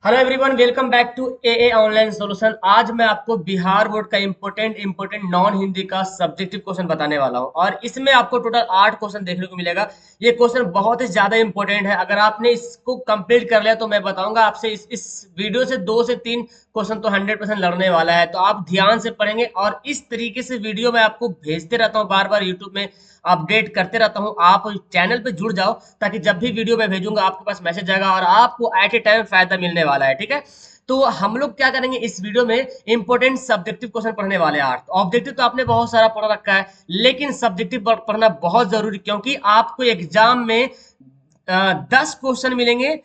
Hello everyone, welcome back to a online solution. आज मैं आपको बिहार बोर्ड का इंपोर्टेंट नॉन हिंदी का सब्जेक्टिव क्वेश्चन बताने वाला हूं और इसमें आपको टोटल 8 क्वेश्चन देखने को मिलेगा। ये क्वेश्चन बहुत ही ज्यादा इंपॉर्टेंट है। अगर आपने इसको कंप्लीट कर लिया तो मैं बताऊंगा आपसे इस वीडियो से 2 से 3 क्वेश्चन तो 100% लड़ने वाला है। तो आप ध्यान से पढ़ेंगे और इस तरीके से वीडियो मैं आपको भेजते रहता हूँ, बार बार यूट्यूब में अपडेट करते रहता हूँ। आप चैनल पे जुड़ जाओ ताकि जब भी वीडियो मैं भेजूंगा आपके पास मैसेज आएगा और आपको एट ए टाइम फायदा मिलने वाला है। ठीक है, तो हम लोग क्या करेंगे इस वीडियो में, इंपॉर्टेंट सब्जेक्टिव क्वेश्चन पढ़ने वाले हैं। आठ ऑब्जेक्टिव तो आपने बहुत सारा पढ़ रखा है, लेकिन सब्जेक्टिव पढ़ना बहुत जरूरी, क्योंकि आपको एग्जाम में 10 क्वेश्चन मिलेंगे।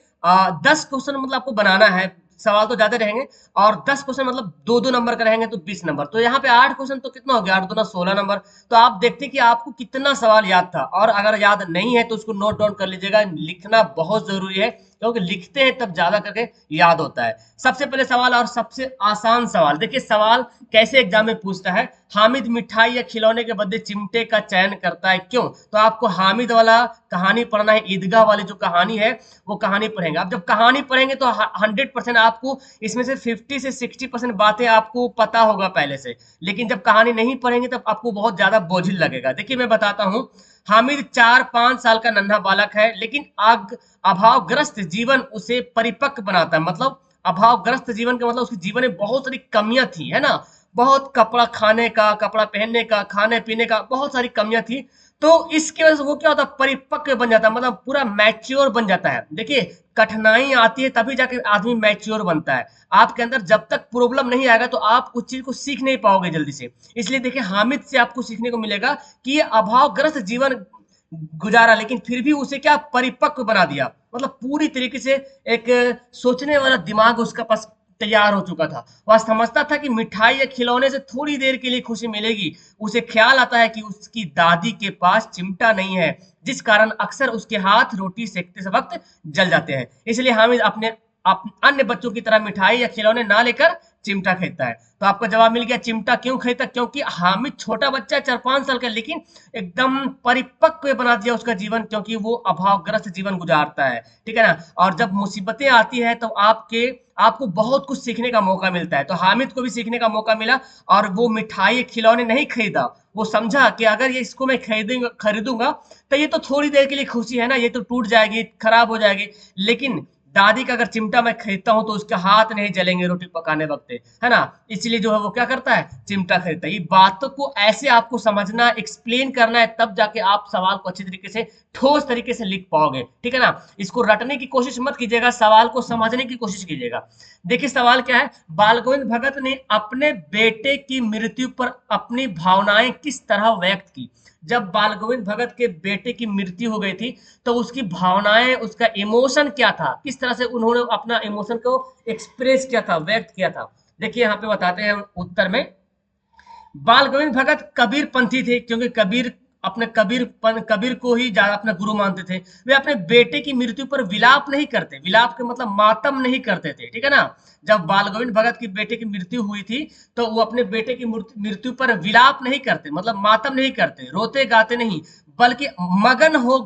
10 क्वेश्चन मतलब आपको बनाना है, सवाल तो ज्यादा रहेंगे। और 10 क्वेश्चन मतलब दो दो नंबर का रहेंगे तो 20 नंबर। तो यहाँ पे 8 क्वेश्चन तो कितना हो गया, 8 दूना 16 नंबर। तो आप देखते हैं कि आपको कितना सवाल याद था, और अगर याद नहीं है तो उसको नोट डाउन कर लीजिएगा। लिखना बहुत जरूरी है, क्योंकि लिखते हैं तब ज्यादा करके याद होता है। सबसे पहले सवाल, और सबसे आसान सवाल देखिए। सवाल कैसे एग्जाम में पूछता है, हामिद मिठाई या खिलौने के बदले चिमटे का चयन करता है, क्यों? तो आपको हामिद वाला कहानी पढ़ना है, ईदगाह वाली जो कहानी है वो कहानी पढ़ेंगे। अब जब कहानी पढ़ेंगे तो 100% आपको इसमें से 50 से 60% बातें आपको पता होगा पहले से। लेकिन जब कहानी नहीं पढ़ेंगे तब आपको बहुत ज्यादा बोझिल लगेगा। देखिए मैं बताता हूँ। हामिद 4-5 साल का नन्हा बालक है, लेकिन आग अभावग्रस्त जीवन उसे परिपक्व बनाता है। मतलब अभावग्रस्त जीवन का मतलब उसके जीवन में बहुत सारी कमियां थी, है ना। बहुत कपड़ा खाने का, कपड़ा पहनने का, खाने पीने का बहुत सारी कमियां थी। तो इसकी वजह से वो क्या होता है, परिपक्व बन जाता है, मतलब पूरा मैच्योर बन जाता है। देखिए, कठिनाई आती है तभी जाके आदमी मैच्योर बनता है। आपके अंदर जब तक प्रॉब्लम नहीं आएगा तो आप उस चीज को सीख नहीं पाओगे जल्दी से। इसलिए देखिए, हामिद से आपको सीखने को मिलेगा कि ये अभावग्रस्त जीवन गुजारा, लेकिन फिर भी उसे क्या परिपक्व बना दिया। मतलब पूरी तरीके से एक सोचने वाला दिमाग उसका पास तैयार हो चुका था। वह समझता था कि मिठाई या खिलौने से थोड़ी देर के लिए खुशी मिलेगी। उसे ख्याल आता है कि उसकी दादी के पास चिमटा नहीं है, जिस कारण अक्सर उसके हाथ रोटी सेकते वक्त जल जाते हैं। इसलिए हामिद अपने अन्य बच्चों की तरह मिठाई या खिलौने ना लेकर चिमटा खरीदता है। तो आपका जवाब मिल गया, चिमटा क्यों खरीदता? क्योंकि हामिद छोटा बच्चा है, 4-5 साल का, लेकिन एकदम परिपक्व बना दिया उसका जीवन, क्योंकि वो अभावग्रस्त जीवन गुजारता है। ठीक है ना। और जब मुसीबतें आती है तो आपको बहुत कुछ सीखने का मौका मिलता है। तो हामिद को भी सीखने का मौका मिला, और वो मिठाई खिलौने नहीं खरीदा। वो समझा कि अगर ये इसको मैं खरीदूंगा तो ये तो थोड़ी देर के लिए खुशी है ना, ये तो टूट जाएगी, खराब हो जाएगी। लेकिन दादी का अगर चिमटा मैं खरीदता हूं तो उसके हाथ नहीं जलेंगे रोटी पकाने वक्त, है ना। इसलिए जो है वो क्या करता है, चिमटा खरीदता है। ये बातों को ऐसे आपको समझना, एक्सप्लेन करना है, तब जाके आप सवाल को अच्छी तरीके से, ठोस तरीके से लिख पाओगे। ठीक है ना। इसको रटने की कोशिश मत कीजिएगा, सवाल को समझने की कोशिश कीजिएगा। देखिए सवाल क्या है, बाल गोविंद भगत ने अपने बेटे की मृत्यु पर अपनी भावनाएं किस तरह व्यक्त की? जब बाल गोविंद भगत के बेटे की मृत्यु हो गई थी तो उसकी भावनाएं, उसका इमोशन क्या था, किस तरह से उन्होंने अपना इमोशन को एक्सप्रेस किया था, व्यक्त किया था। देखिए यहाँ पे बताते हैं उत्तर में। बाल गोविंद भगत कबीर पंथी थे, क्योंकि कबीर अपने कबीर को ही ज्यादा अपना गुरु मानते थे। वे अपने बेटे की मृत्यु पर विलाप नहीं करते, विलाप के मतलब मातम नहीं करते थे। ठीक है ना। जब बाल गोविंद भगत की बेटे की मृत्यु हुई थी तो वो अपने बेटे की मृत्यु पर विलाप नहीं करते, मतलब मातम नहीं करते, रोते गाते नहीं, बल्कि मगन हो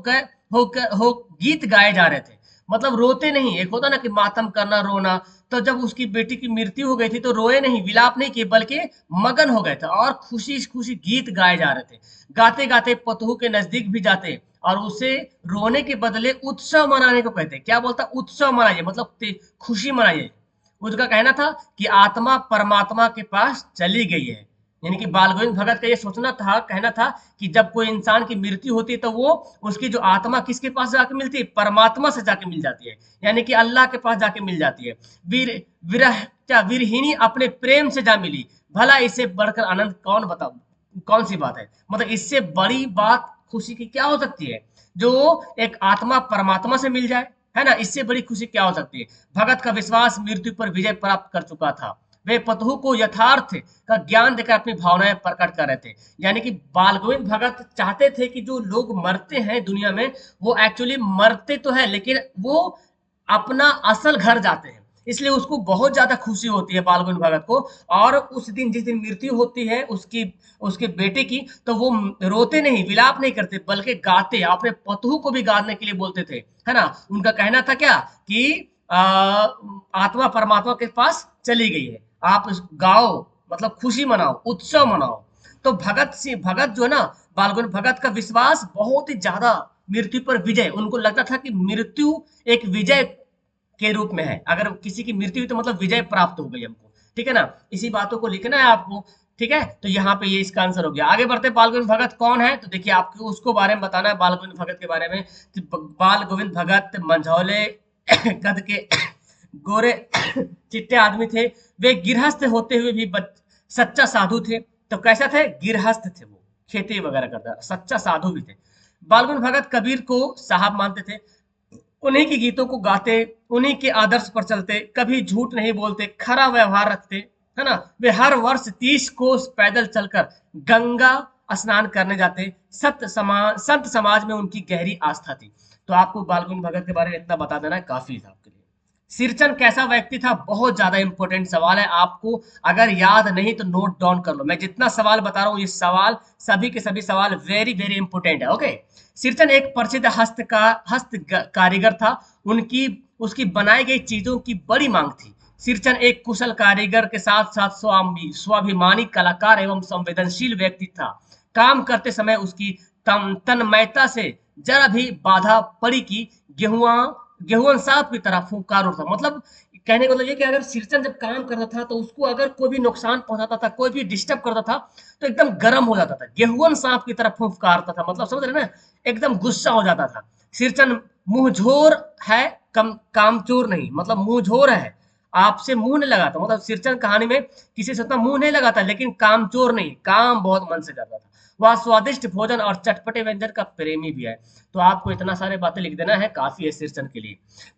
गीत गाए जा रहे थे। मतलब रोते नहीं, एक होता ना कि मातम करना, रोना। तो जब उसकी बेटी की मृत्यु हो गई थी तो रोए नहीं, विलाप नहीं किए, बल्कि मगन हो गए थे और खुशी खुशी गीत गाए जा रहे थे। गाते गाते पतहू के नजदीक भी जाते और उसे रोने के बदले उत्सव मनाने को कहते। क्या बोलता, उत्सव मनाइए, मतलब खुशी मनाइए। उसका कहना था कि आत्मा परमात्मा के पास चली गई है। यानी कि बाल गोविंद भगत का ये सोचना था, कहना था कि जब कोई इंसान की मृत्यु होती है तो वो, उसकी जो आत्मा किसके पास जाके मिलती है, परमात्मा से जाके मिल जाती है, यानी कि अल्लाह के पास जाके मिल जाती है। वीर विरह क्या वीरहिनी अपने प्रेम से जा मिली, भला इससे बढ़कर आनंद कौन सी बात है? मतलब इससे बड़ी बात खुशी की क्या हो सकती है, जो एक आत्मा परमात्मा से मिल जाए, है ना। इससे बड़ी खुशी क्या हो सकती है? भगत का विश्वास मृत्यु पर विजय प्राप्त कर चुका था। वे पतहू को यथार्थ का ज्ञान देकर अपनी भावनाएं प्रकट कर रहे थे। यानी कि बाल गोविंद भगत चाहते थे कि जो लोग मरते हैं दुनिया में, वो एक्चुअली मरते तो है, लेकिन वो अपना असल घर जाते हैं। इसलिए उसको बहुत ज्यादा खुशी होती है बाल गोविंद भगत को। और उस दिन, जिस दिन मृत्यु होती है उसकी, उसके बेटे की, तो वो रोते नहीं, विलाप नहीं करते, बल्कि गाते, अपने पतहू को भी गाने के लिए बोलते थे, है ना। उनका कहना था क्या कि आत्मा परमात्मा के पास चली गई है। आप गाओ, मतलब खुशी मनाओ, उत्सव मनाओ। तो भगत जो है ना, बाल गवर्नमेंट भगत का विश्वास बहुत ही ज्यादा मृत्यु पर विजय, उनको लगता था कि मृत्यु एक विजय के रूप में है। अगर किसी की मृत्यु हुई तो मतलब विजय प्राप्त हो गई हमको, ठीक है ना। इसी बातों को लिखना है आपको, ठीक है। तो यहाँ पे ये इसका आंसर हो गया। आगे बढ़ते, बाल गोविंद भगत कौन है, तो देखिए आपको उसको बारे में बताना है, बाल गोविंद भगत के बारे में। तो बाल गोविंद भगत मंझौले कद के गोरे चिट्टे आदमी थे। वे गिरहस्थ होते हुए भी सच्चा साधु थे। तो कैसा थे, गिरहस्थ थे वो, खेती वगैरह करता, सच्चा साधु भी थे। बाल गोविंद भगत कबीर को साहब मानते थे, उन्हीं के गीतों को गाते, उन्हीं के आदर्श पर चलते, कभी झूठ नहीं बोलते, खरा व्यवहार रखते, है ना। वे हर वर्ष 30 कोस पैदल चलकर गंगा स्नान करने जाते। संत समाज में उनकी गहरी आस्था थी। तो आपको बाल गंगाधर भगत के बारे में इतना बता देना काफी था आपके लिए। सिरचंद कैसा व्यक्ति था, बहुत ज्यादा इंपॉर्टेंट सवाल है आपको, अगर याद नहीं तो नोट डाउन कर लो। मैं जितना सवाल बता रहा हूँ ये सवाल सभी के सभी सवाल वेरी वेरी इंपॉर्टेंट है, ओके। सिरचंद एक प्रसिद्ध हस्त कारीगर था। उनकी उसकी बनाई गई चीजों की बड़ी मांग थी। सिरचंद एक कुशल कारीगर के साथ साथ स्वाभिमानी कलाकार एवं संवेदनशील व्यक्ति था। काम करते समय उसकी तन्मयता से जरा भी बाधा पड़ी कि गेहुआ गेहूं सांप की तरह फुंकार उठता। मतलब कहने का मतलब ये कि अगर सिरचंद जब काम करता था तो उसको अगर कोई भी नुकसान पहुंचाता था, कोई भी डिस्टर्ब करता था, तो एकदम गर्म हो जाता था, गेहूं सांप की तरह फुंकारता था। मतलब समझ रहे ना, एकदम गुस्सा हो जाता था। सिरचंद मुंहझोर है, कामचोर नहीं, मतलब मुंहझोर है, आपसे मुंह नहीं लगाता। मतलब सिरचंद कहानी में किसी से उतना मुंह नहीं लगाता, लेकिन कामचोर नहीं, काम बहुत मन से करता था। वह स्वादिष्ट भोजन और चटपटे व्यंजन का प्रेमी भी है। तो आपको इतना सारे बातें लिख देना है, काफी है सिरचंद के लिए।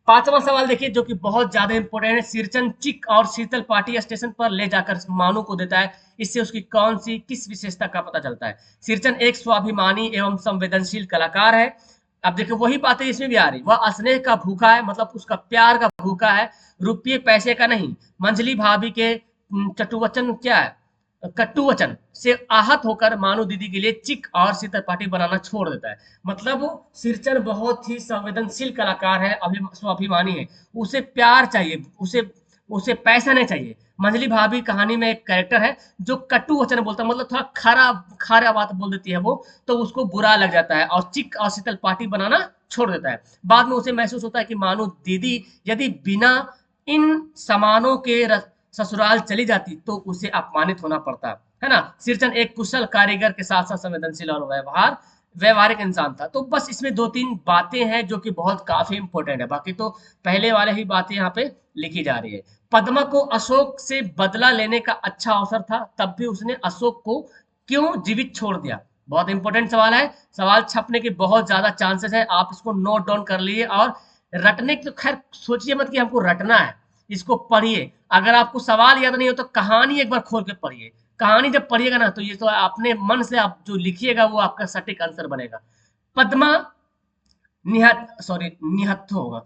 पांचवा सवाल देखिए, जो कि बहुत ज्यादा इंपॉर्टेंट है। सिरचंद चिक और शीतल पार्टी स्टेशन पर ले जाकर मानू को देता है, इससे उसकी कौन सी किस विशेषता का पता चलता है। सिरचंद एक स्वाभिमानी एवं संवेदनशील कलाकार है। अब देखो वही बातें इसमें भी आ रही, वह स्नेह का भूखा है, मतलब उसका प्यार का भूखा है, रुपये पैसे का नहीं। मंझली भाभी के चटुवचन क्या है, कट्टू वचन से आहत होकर मानू दीदी के लिए चिक और शीतल पार्टी बनाना छोड़ देता है। मतलब सिरचंद बहुत ही संवेदनशील कलाकार है, स्वाभिमानी है, उसे प्यार चाहिए, उसे पैसा नहीं चाहिए। मंजली भाभी कहानी में एक कैरेक्टर है जो कट्टू वचन बोलता है, मतलब थोड़ा खरा खरा बात बोल देती है वो, तो उसको बुरा लग जाता है और चिक और शीतल पार्टी बनाना छोड़ देता है। बाद में उसे महसूस होता है कि मानो दीदी यदि बिना इन सामानों के ससुराल चली जाती तो उसे अपमानित होना पड़ता, है ना। सिरचंद एक कुशल कारीगर के साथ साथ संवेदनशील और व्यवहारिक इंसान था। तो बस इसमें दो तीन बातें हैं जो कि बहुत काफी इंपॉर्टेंट है, बाकी तो पहले वाले ही बातें यहाँ पे लिखी जा रही है। पद्मा को अशोक से बदला लेने का अच्छा अवसर था, तब भी उसने अशोक को क्यों जीवित छोड़ दिया। बहुत इंपॉर्टेंट सवाल है, सवाल छपने के बहुत ज्यादा चांसेस है, आप इसको नोट डाउन कर लिए। और रटने की तो खैर सोचिए मत कि हमको रटना है, इसको पढ़िए। अगर आपको सवाल याद नहीं हो तो कहानी एक बार खोल के पढ़िए, कहानी जब पढ़िएगा ना तो ये तो अपने मन से आप जो लिखिएगा वो आपका सटीक आंसर बनेगा। पद्मा निहत्थों होगा।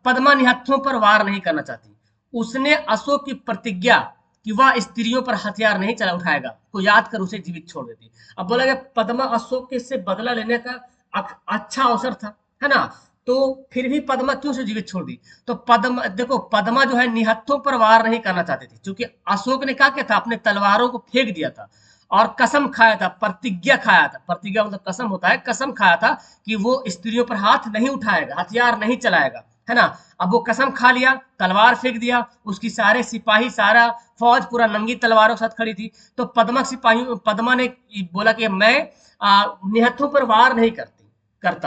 पद्मा निहत्थों पर वार नहीं करना चाहती। उसने अशोक की प्रतिज्ञा कि वह स्त्रियों पर हथियार नहीं चला उठाएगा को याद कर उसे जीवित छोड़ देती। अब बोला गया पद्मा अशोक के से बदला लेने का अच्छा अवसर था, है ना। तो फिर भी पद्मा क्यों से जीवित छोड़ दी, तो पद्मा देखो, पद्मा जो है निहत्थों पर वार नहीं करना चाहती थी, क्योंकि अशोक ने क्या किया था, अपने तलवारों को फेंक दिया था और कसम खाया था, प्रतिज्ञा खाया था, प्रतिज्ञा मतलब कसम होता है, कसम खाया था कि वो स्त्रियों पर हाथ नहीं उठाएगा, हथियार नहीं चलाएगा, है ना। अब वो कसम खा लिया, तलवार फेंक दिया, उसकी सारे सिपाही सारा फौज पूरा नंगी तलवारों के साथ खड़ी थी। तो पद्मा ने बोला कि मैं निहत्थों पर वार नहीं करती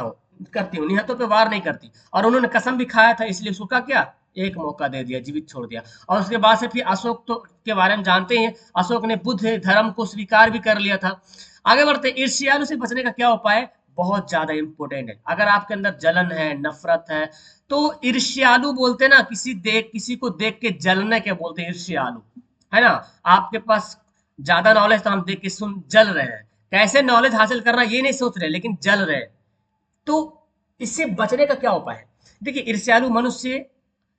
हूँ, निहत्थों पर वार नहीं करती। और उन्होंने कसम भी खाया था, इसलिए उसको क्या एक मौका दे दिया, जीवित छोड़ दिया। और उसके बाद से फिर अशोक तो के बारे में जानते हैं, अशोक ने बुद्ध धर्म को स्वीकार भी कर लिया था। आगे बढ़ते, ईर्ष्यालु से बचने का क्या उपाय है, बहुत ज्यादा इंपॉर्टेंट है। अगर आपके अंदर जलन है, नफरत है, तो ईर्ष्यालु बोलते हैं ना, किसी को देख के जलने के बोलते हैं ईर्ष्यालु, है ना। आपके पास ज्यादा नॉलेज तो हम देख के जल रहे हैं, कैसे नॉलेज हासिल करना ये नहीं सोच रहे, लेकिन जल रहे हैं। तो इससे बचने का क्या उपाय है, देखिए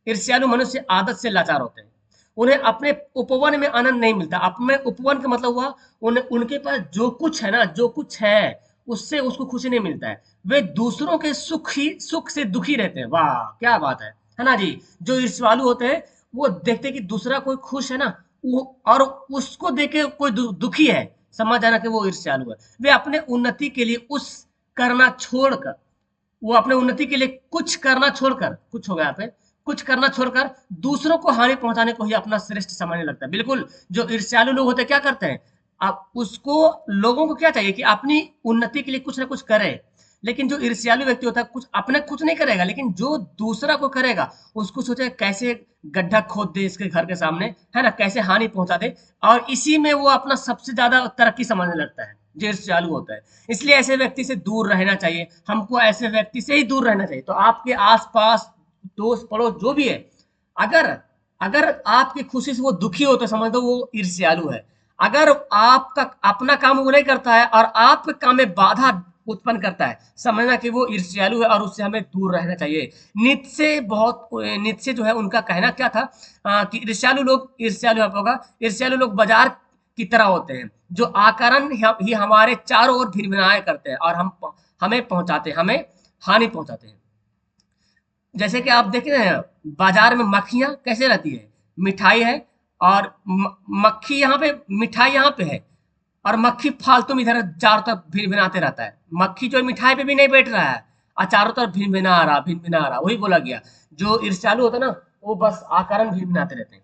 ईर्ष्यालु मनुष्य आदत से लाचार होते हैं, उन्हें अपने उपवन में आनंद नहीं मिलता। अपने उपवन का मतलब हुआ उनके पास जो कुछ है ना, जो कुछ है उससे उसको खुशी नहीं मिलता है, वे दूसरों के सुख से दुखी रहते हैं। वाह क्या बात है है ना जी। जो ईर्ष्यालु होते हैं वो देखते हैं कि दूसरा कोई खुश है ना, वो और उसको देख के कोई दुखी है, समझ जाना कि वो ईर्ष्यालु है। वे अपने उन्नति के लिए उस करना छोड़कर, वो अपने उन्नति के लिए कुछ करना छोड़कर, कुछ हो गया यहाँ पे, कुछ करना छोड़कर दूसरों को हानि पहुंचाने को ही अपना श्रेष्ठ समझने लगता है। बिल्कुल, जो ईर्ष्यालु लोग होते हैं क्या करते हैं, आप उसको, लोगों को क्या चाहिए कि अपनी उन्नति के लिए कुछ ना कुछ करे। लेकिन जो ईर्ष्यालु व्यक्ति होता है कुछ अपने कुछ नहीं करेगा, लेकिन जो दूसरा को करेगा उसको सोचे कैसे गड्ढा खोद दे इसके घर के सामने, है ना, कैसे हानि पहुंचा दे, और इसी में वो अपना सबसे ज्यादा तरक्की समझने लगता है, जो ईर्ष्यालु होता है। इसलिए ऐसे व्यक्ति से दूर रहना चाहिए, हमको ऐसे व्यक्ति से ही दूर रहना चाहिए। तो आपके आसपास दोस्त पड़ोस जो भी है, अगर अगर आपकी खुशी से वो दुखी हो तो समझ दो वो ईर्ष्यालु है। अगर आपका अपना काम वो नहीं करता है और आपके काम में बाधा उत्पन्न करता है, समझना कि वो ईर्ष्यालु है और उससे हमें दूर रहना चाहिए। नीत्शे जो है उनका कहना क्या था, कि ईर्ष्यालु होगा, ईर्ष्यालु लोग बाजार की तरह होते हैं जो आकारण ही हमारे चारों ओर भिनभिनाए करते हैं और हमें हानि पहुंचाते हैं। जैसे कि आप देख रहे हैं बाजार में मक्खियां कैसे रहती है, मिठाई है और मक्खी यहाँ पे, मिठाई यहाँ पे है और मक्खी फालतू में इधर चारों तरफ भिनभिनाते रहता है। मक्खी जो मिठाई पे भी नहीं बैठ रहा है और चारों तरफ भिनभिना रहा, वही बोला गया। जो ईर्ष्यालु होता है ना वो बस आकारण भिनभिनाते रहते हैं।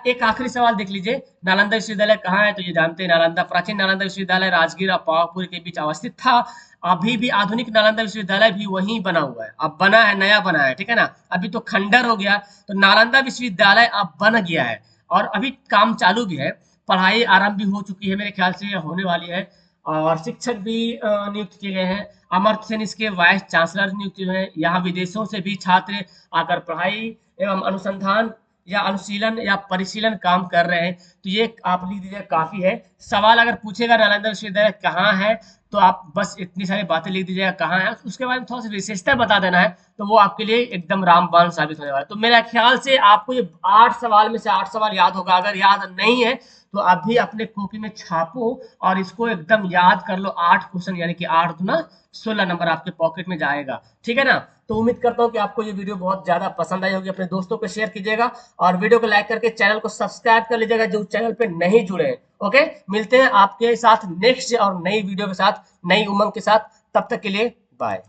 एक आखिरी सवाल देख लीजिए, नालंदा विश्वविद्यालय कहाँ है, तो ये जानते हैं, नालंदा प्राचीन नालंदा विश्वविद्यालय राजगीर और पावापुरी के बीच अवस्थित था। अभी भी आधुनिक नालंदा विश्वविद्यालय भी वहीं बना हुआ है, अब बना है, नया बना है, ठीक है ना। अभी तो खंडर हो गया, तो नालंदा विश्वविद्यालय अब बन गया है और अभी काम चालू भी है, पढ़ाई आरंभ भी हो चुकी है, मेरे ख्याल से होने वाली है, और शिक्षक भी नियुक्त किए गए हैं। अमर्त्य सेन इसके वाइस चांसलर नियुक्त हुए हैं। यहाँ विदेशों से भी छात्र आकर पढ़ाई एवं अनुसंधान या अनुशीलन या परिशीलन काम कर रहे हैं। तो ये आप लिख दीजिए, काफी है। सवाल अगर पूछेगा नालंदा विश्वविद्यालय कहाँ है, तो आप बस इतनी सारी बातें लिख दीजिएगा कहाँ है, उसके बारे में थोड़ा सा विशेषता बता देना है, तो वो आपके लिए एकदम रामबाण साबित होने वाला है। तो मेरा ख्याल से आपको ये 8 सवाल में से 8 सवाल याद होगा। अगर याद नहीं है तो अभी अपने कॉपी में छापो और इसको एकदम याद कर लो। 8 क्वेश्चन यानी कि 8 दूना 16 नंबर आपके पॉकेट में जाएगा, ठीक है ना। तो उम्मीद करता हूँ कि आपको ये वीडियो बहुत ज्यादा पसंद आई होगी। अपने दोस्तों को शेयर कीजिएगा और वीडियो को लाइक करके चैनल को सब्सक्राइब कर लीजिएगा जो चैनल पे नहीं जुड़े हैं। ओके, मिलते हैं आपके साथ नेक्स्ट और नई वीडियो के साथ, नई उमंग के साथ। तब तक के लिए बाय।